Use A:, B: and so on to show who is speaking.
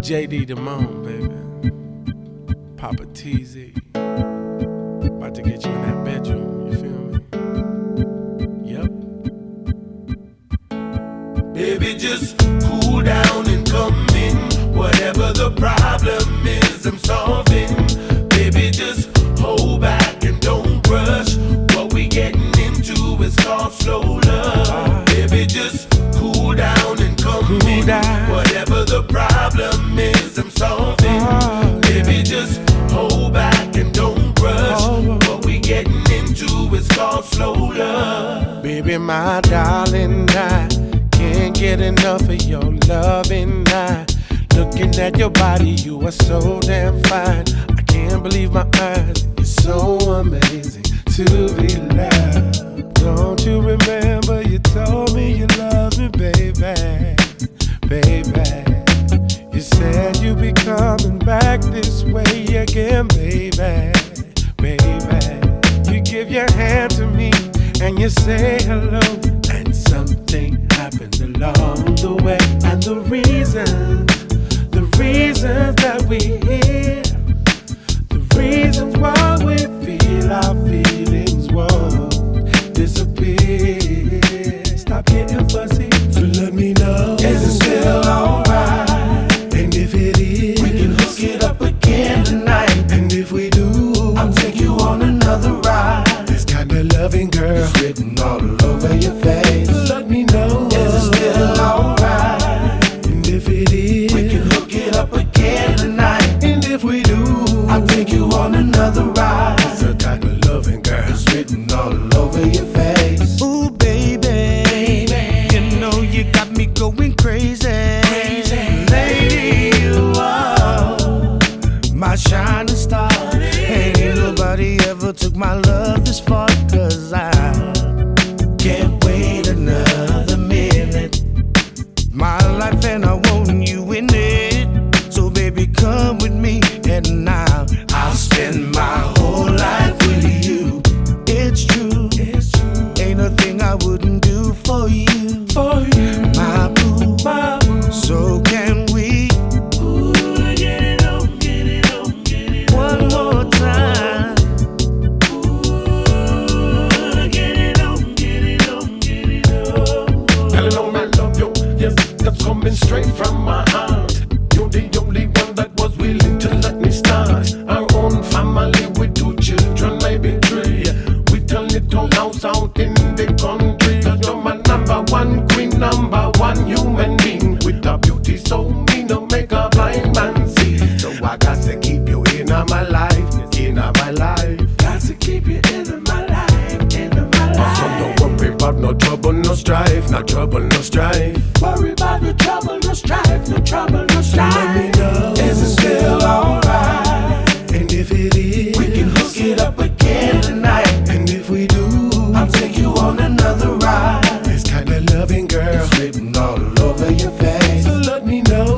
A: JD Damone, baby. Papa TZ. About to get you in that bedroom, you feel me? Yep.
B: Baby, just cool down and come in. Whatever the problem is, I'm solving. Baby, just hold back and don't rush. What we getting into is called slow love. Baby, just cool down and come in. Whatever the problem is, I'm solving. Baby, just hold back and don't rush. What we getting into is called slow love.
A: Baby, my darling, I can't get enough of your loving. Looking at your body, you are so damn fine. I can't believe my eyes. You're so amazing to be loved. Don't you remember you told me you love me, baby, baby. You said you'd be coming back this way again, baby, baby. You give your hand to me and you say hello, and something happened along the way. And the reasons that we hear, the reasons why we feel our feelings won't disappear. Stop getting fussy, so let me know,
B: is it still alright?
A: And if it is,
B: we can hook it up again tonight.
A: And if we do,
B: I'll take you on another ride.
A: This kind of loving, girl,
B: it's written all over your face.
A: Let me know,
B: is it still alright?
A: And if it is,
B: we can hook it up again tonight.
A: And if we do,
B: I'll take you on another ride.
A: It's the kind of loving, girl,
B: it's written all over your face.
C: Ooh, baby, you know you got me going crazy. Lady, you are my shining star. Ain't nobody ever took my love this far, 'cause I can't wait another minute. My life and I want you in it. So baby, come with me and I'll spend my whole life with you. It's true, ain't a thing I wouldn't do for you, my boo. So can we
B: Get it on, get it on, get it on.
C: one more time?
B: Get it on, get it on, get it on.
D: Girl, you know I love you, yes, that's coming straight from my heart. You're the only one that was willing to let me start our own family with 2 children, maybe 3. We turn it on house out in the country. 'Cause you're my number one queen, number one human being, with a beauty so mean to make a blind man see. So I got to keep you in my life, in my life.
B: Got to keep you in my life, in my life.
D: So don't worry about no trouble, no strife, no trouble, no strife.
B: Worry about no trouble, no strife, no trouble, no strife.
A: Let me know,
B: is it still alright?
A: and if it is,
B: We can hook it up again tonight.
A: and if we do,
B: I'll take you on another ride.
A: this kind of loving, girl,
B: It's written all over your face.
A: so let me know,